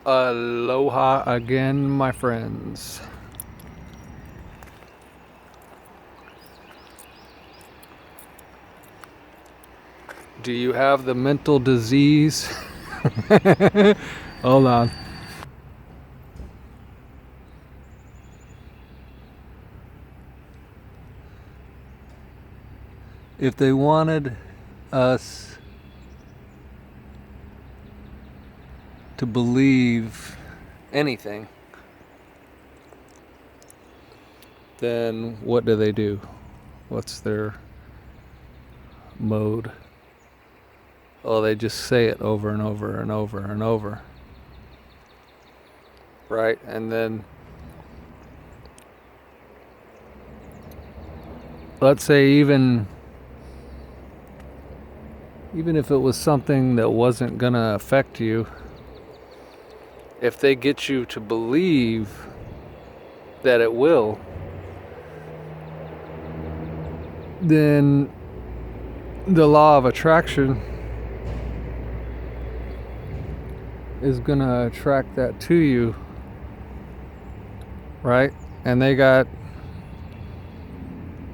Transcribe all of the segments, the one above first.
Aloha again, my friends. Do you have the mental disease? Hold on. If they wanted us to believe anything, then what do? What's their mode? Oh, they just say it over and over and over and over. Right? And then let's say even if it was something that wasn't gonna affect you, if they get you to believe that it will, then the law of attraction is gonna attract that to you, right? And they got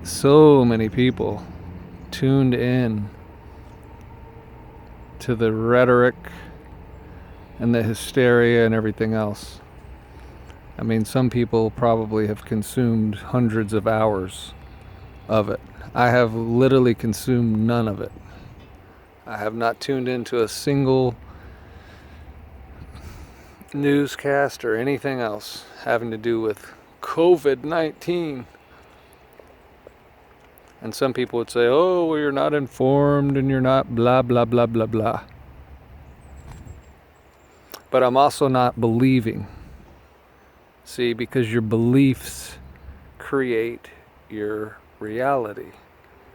so many people tuned in to the rhetoric and the hysteria and everything else. I mean, some people probably have consumed hundreds of hours of it. I have literally consumed none of it. I have not tuned into a single newscast or anything else having to do with COVID-19. And some people would say, oh, well, you're not informed and you're not blah, blah, blah, blah, blah. But I'm also not believing. See, because your beliefs create your reality.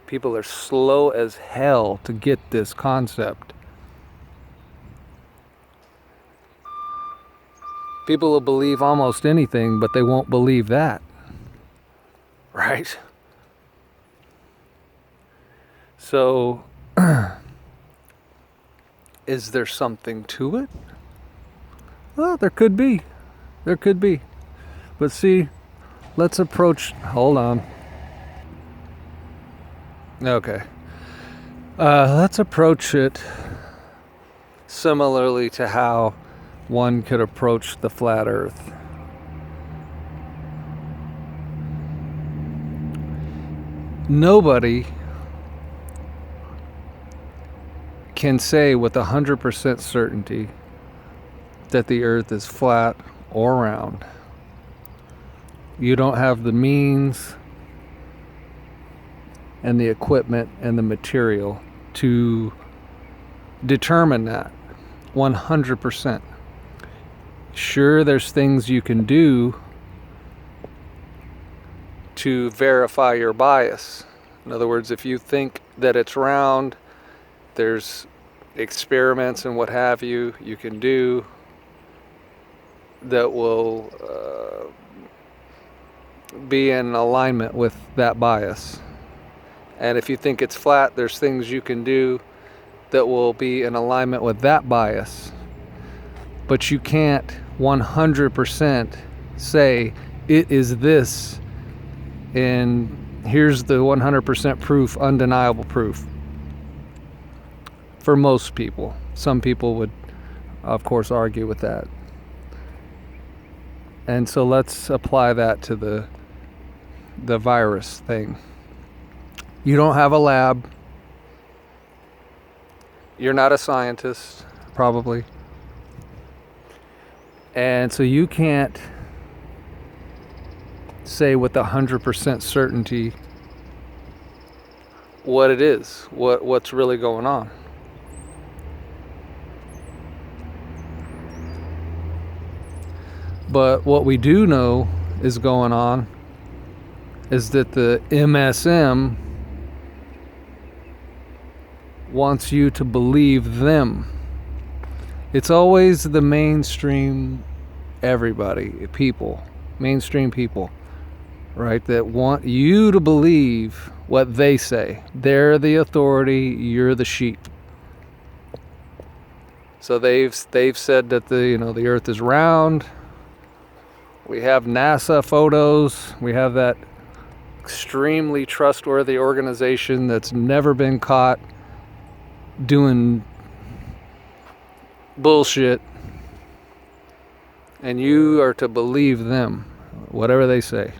People are slow as hell to get this concept. People will believe almost anything, but they won't believe that. Right? So, is there something to it? Well, there could be. There could be. But see, let's approach... Hold on. Okay. Let's approach it similarly to how one could approach the flat earth. Nobody can say with 100% certainty that the earth is flat or round. You don't have the means and the equipment and the material to determine that 100%. Sure, there's things you can do to verify your bias. In other words, if you think that it's round, there's experiments and what have you can do that will be in alignment with that bias. And if you think it's flat, there's things you can do that will be in alignment with that bias. But you can't 100% say it is this and here's the 100% proof, undeniable proof. For most people. Some people would, of course, argue with that. And so let's apply that to the virus thing. You don't have a lab. You're not a scientist, probably. And so you can't say with 100% certainty what it is, what's really going on. But what we do know is going on is that the MSM wants you to believe them. It's always the mainstream everybody, people, mainstream people, right, that want you to believe what they say. They're the authority, you're the sheep. So they've said that the Earth is round. We have NASA photos. We have that extremely trustworthy organization that's never been caught doing bullshit. And you are to believe them, whatever they say.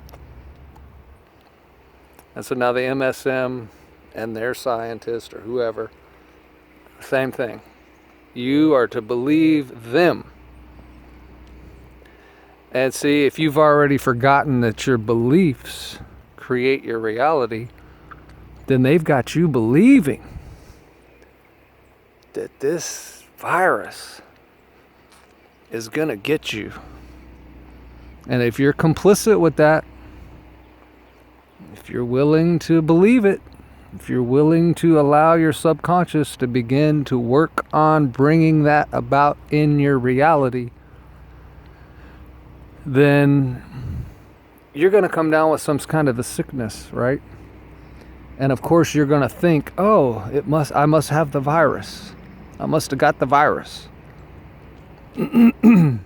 And so now the MSM and their scientist or whoever, same thing. You are to believe them. And see, if you've already forgotten that your beliefs create your reality, then they've got you believing that this virus is gonna get you. And if you're complicit with that, if you're willing to believe it, if you're willing to allow your subconscious to begin to work on bringing that about in your reality, then you're going to come down with some kind of a sickness, right? And of course you're going to think, oh, I must have the virus. I must have got the virus. And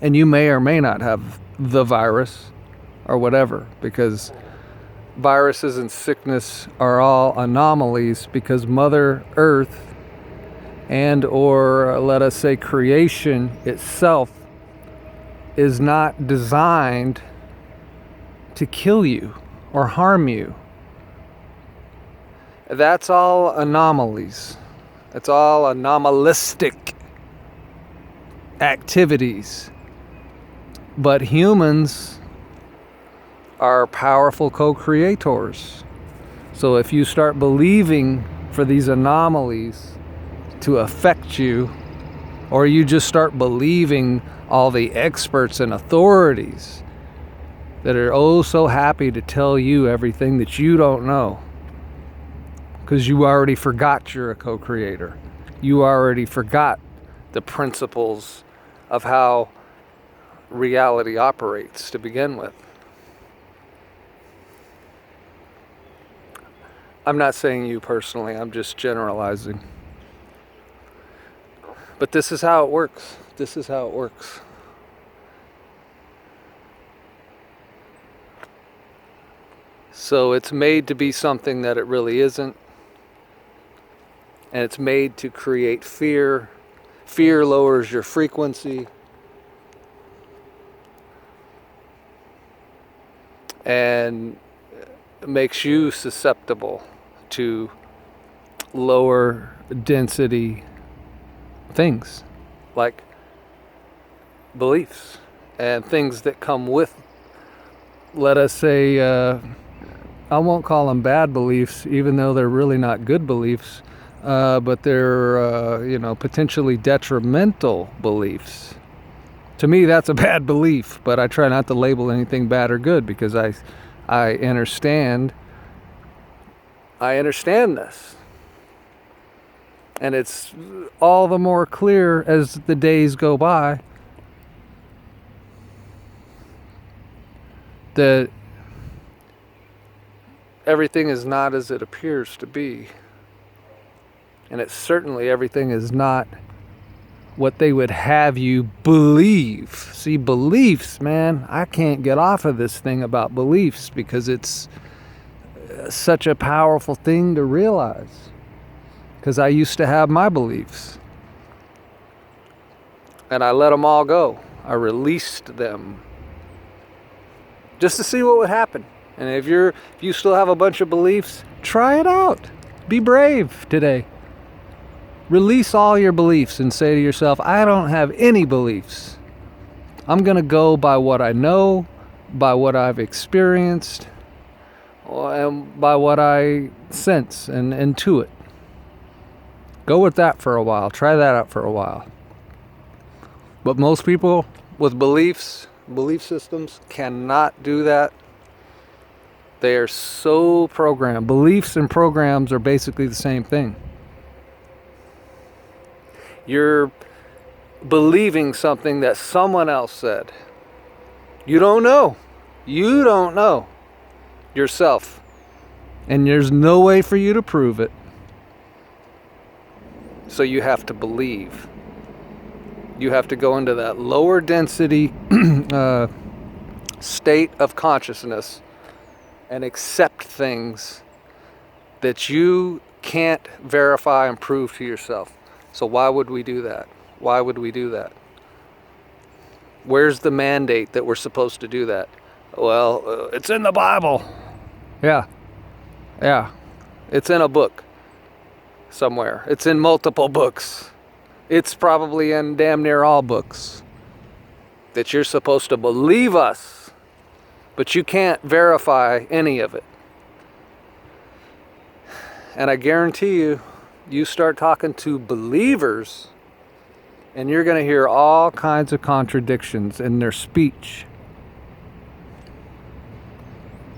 you may or may not have the virus or whatever, because viruses and sickness are all anomalies, because Mother Earth and or let us say creation itself is not designed to kill you or harm you. That's all anomalies. It's all anomalistic activities. But humans are powerful co-creators. So if you start believing for these anomalies to affect you, or you just start believing all the experts and authorities that are oh so happy to tell you everything that you don't know, because you already forgot you're a co-creator. You already forgot the principles of how reality operates to begin with. I'm not saying you personally, I'm just generalizing. But this is how it works. This is how it works. So it's made to be something that it really isn't. And it's made to create fear. Fear lowers your frequency. And makes you susceptible to lower density things like beliefs and things that come with, let us say, I won't call them bad beliefs, even though they're really not good beliefs, but they're potentially detrimental beliefs. To me, that's a bad belief, but I try not to label anything bad or good, because I understand this. And it's all the more clear as the days go by that everything is not as it appears to be. And it's certainly everything is not what they would have you believe. See, beliefs, man, I can't get off of this thing about beliefs, because it's such a powerful thing to realize. Because I used to have my beliefs. And I let them all go. I released them. Just to see what would happen. And if you still have a bunch of beliefs, try it out. Be brave today. Release all your beliefs and say to yourself, I don't have any beliefs. I'm going to go by what I know, by what I've experienced, and by what I sense and intuit. Go with that for a while. Try that out for a while. But most people with belief systems cannot do that. They are so programmed. Beliefs and programs are basically the same thing. You're believing something that someone else said. You don't know. You don't know yourself. And there's no way for you to prove it. So you have to believe You have to go into that lower density state of consciousness and accept things that you can't verify and prove to yourself. So why would we do that? Why would we do that? Where's the mandate that we're supposed to do that? Well, it's in the Bible. Yeah. It's in a book somewhere. It's in multiple books. It's probably in damn near all books that you're supposed to believe us, but you can't verify any of it. And I guarantee you, you start talking to believers and you're going to hear all kinds of contradictions in their speech.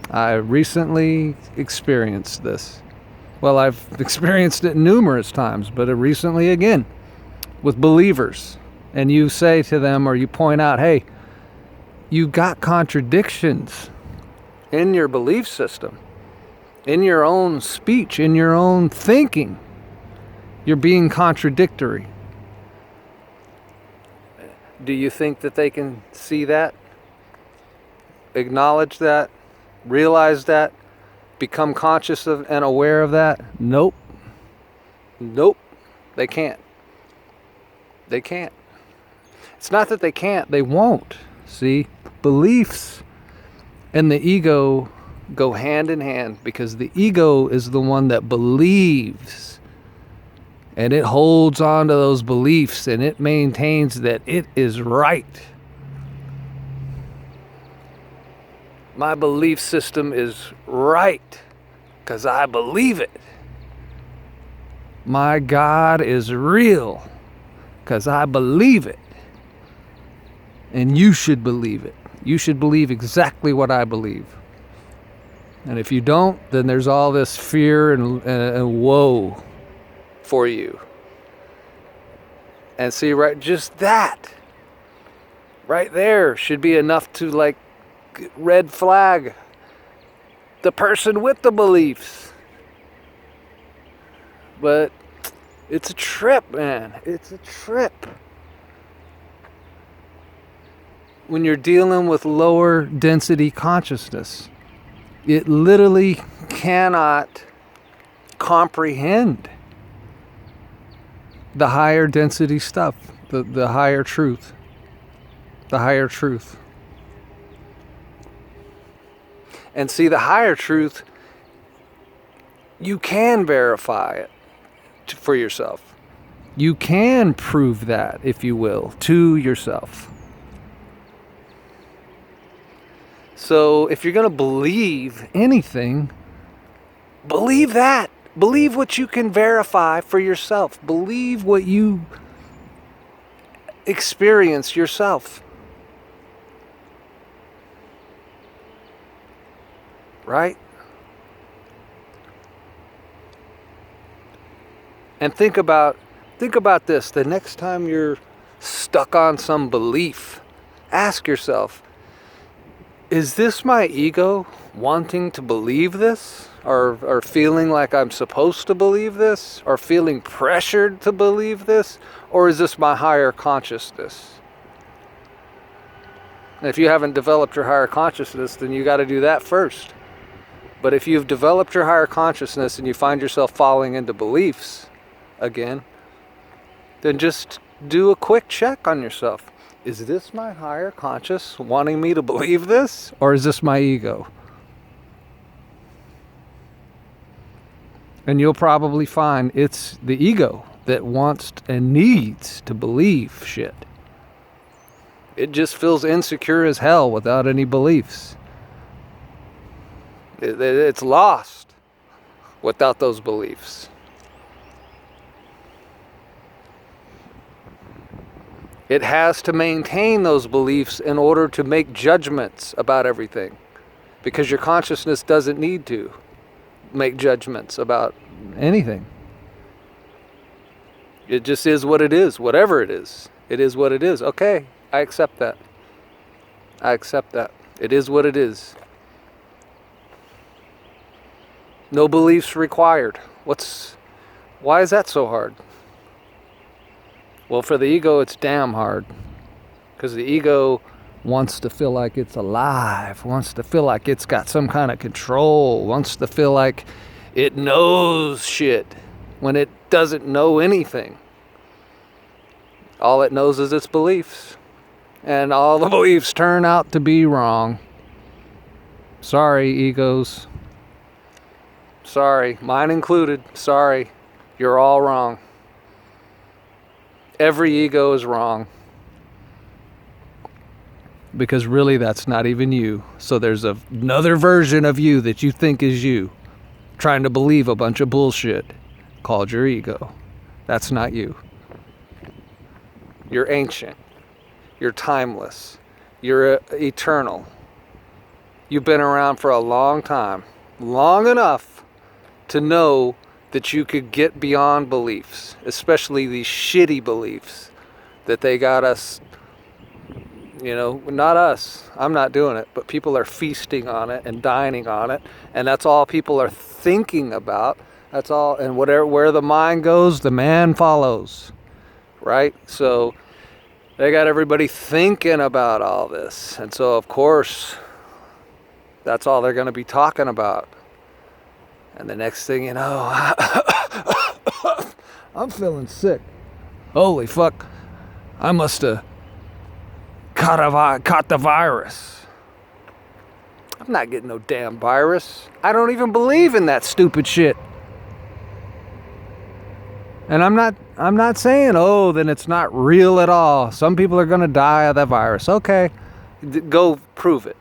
I recently experienced this. Well, I've experienced it numerous times, but recently again with believers. And you say to them, or you point out, hey, you got contradictions in your belief system, in your own speech, in your own thinking. You're being contradictory. Do you think that they can see that? Acknowledge that? Realize that? Become conscious of and aware of that? Nope. They can't. They can't. It's not that they can't, they won't. See, beliefs and the ego go hand in hand, because the ego is the one that believes, and it holds on to those beliefs and it maintains that it is right. My belief system is right because I believe it. My God is real because I believe it. And you should believe it. You should believe exactly what I believe. And if you don't, then there's all this fear and woe for you. And see, right, just that right there should be enough to, like, red flag the person with the beliefs. But it's a trip, man. It's a trip. When you're dealing with lower density consciousness, it literally cannot comprehend the higher density stuff, the higher truth. The higher truth. And see, the higher truth, you can verify it for yourself. You can prove that, if you will, to yourself. So if you're going to believe anything, believe that. Believe what you can verify for yourself. Believe what you experience yourself. Right? And think about this. The next time you're stuck on some belief, ask yourself, is this my ego wanting to believe this? Or feeling like I'm supposed to believe this? Or feeling pressured to believe this? Or is this my higher consciousness? And if you haven't developed your higher consciousness, then you got to do that first. But if you've developed your higher consciousness and you find yourself falling into beliefs again, then just do a quick check on yourself. Is this my higher conscious wanting me to believe this? Or is this my ego? And you'll probably find it's the ego that wants and needs to believe shit. It just feels insecure as hell without any beliefs. It's lost without those beliefs. It has to maintain those beliefs in order to make judgments about everything, because your consciousness doesn't need to make judgments about anything. It just is what it is, whatever it is. It is what it is. Okay, I accept that. I accept that. It is what it is. No beliefs required. Why is that so hard? Well, for the ego, it's damn hard. Because the ego wants to feel like it's alive, wants to feel like it's got some kind of control, wants to feel like it knows shit when it doesn't know anything. All it knows is its beliefs. And all the beliefs turn out to be wrong. Sorry, egos. Sorry, mine included. Sorry, you're all wrong. Every ego is wrong. Because really that's not even you. So there's another version of you that you think is you, trying to believe a bunch of bullshit called your ego. That's not you. You're ancient. You're timeless. You're eternal. You've been around for a long time, long enough to know that you could get beyond beliefs, especially these shitty beliefs that they got us, not us. I'm not doing it, but people are feasting on it and dining on it, and that's all people are thinking about. That's all, and where the mind goes, the man follows, right? So they got everybody thinking about all this, and so of course that's all they're going to be talking about. And the next thing you know, I'm feeling sick. Holy fuck, I must have caught the virus. I'm not getting no damn virus. I don't even believe in that stupid shit. And I'm not saying, oh, then it's not real at all. Some people are going to die of that virus. Okay, go prove it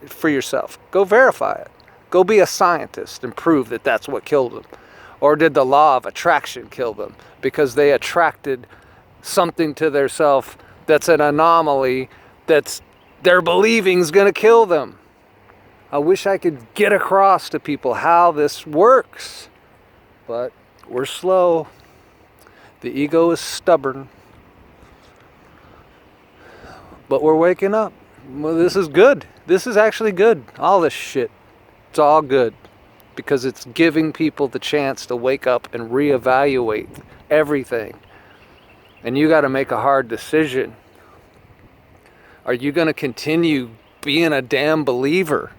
for yourself. Go verify it. Go be a scientist and prove that that's what killed them. Or did the law of attraction kill them because they attracted something to their self that's an anomaly that's they're believing's going to kill them? I wish I could get across to people how this works, but we're slow. The ego is stubborn. But we're waking up. Well, this is good. This is actually good. All this shit. It's all good. Because it's giving people the chance to wake up and reevaluate everything. And you got to make a hard decision. Are you going to continue being a damn believer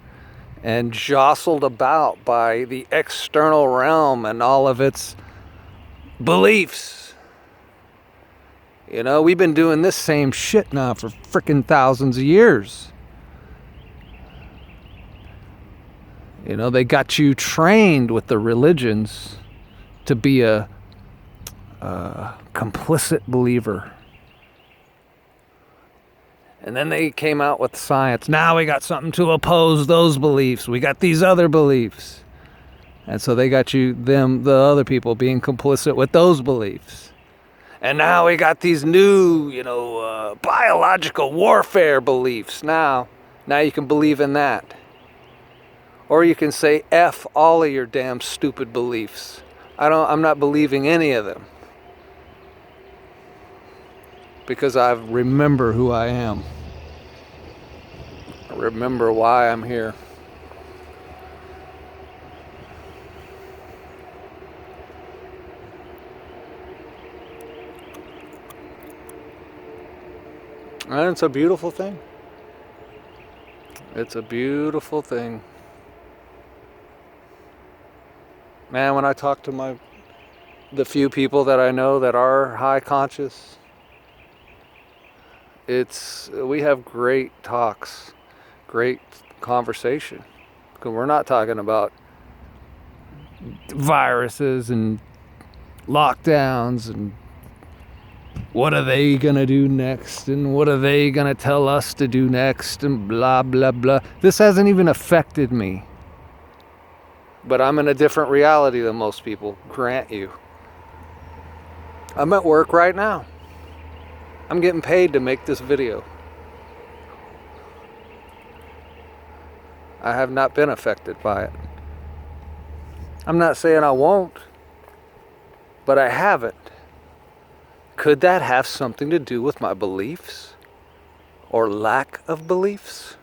and jostled about by the external realm and all of its beliefs? We've been doing this same shit now for frickin' thousands of years. They got you trained with the religions to be a complicit believer. And then they came out with science. Now we got something to oppose those beliefs. We got these other beliefs. And so they got the other people being complicit with those beliefs. And now we got these new, biological warfare beliefs. Now you can believe in that. Or you can say, F all of your damn stupid beliefs. I'm not believing any of them. Because I remember who I am. I remember why I'm here. And it's a beautiful thing. It's a beautiful thing. Man, when I talk to the few people that I know that are high conscious, we have great talks, great conversation. Because we're not talking about viruses and lockdowns and what are they gonna do next and what are they gonna tell us to do next and blah blah blah. This hasn't even affected me. But I'm in a different reality than most people, grant you. I'm at work right now. I'm getting paid to make this video. I have not been affected by it. I'm not saying I won't, but I haven't. Could that have something to do with my beliefs? Or lack of beliefs?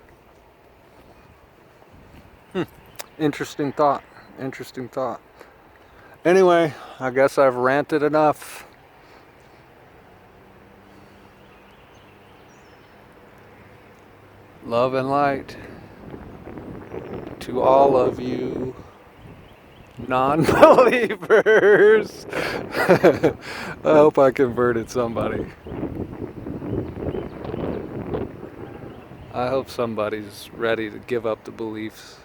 Interesting thought. Anyway, I guess I've ranted enough. Love and light to all of you non-believers. I hope I converted somebody. I hope somebody's ready to give up the beliefs.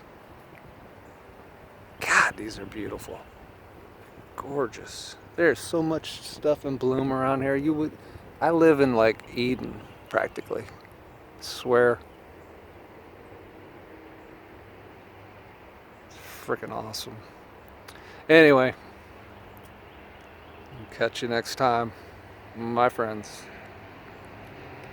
God, these are beautiful. Gorgeous. There's so much stuff in bloom around here. I live in like Eden, practically. I swear. It's freaking awesome. Anyway, catch you next time, my friends.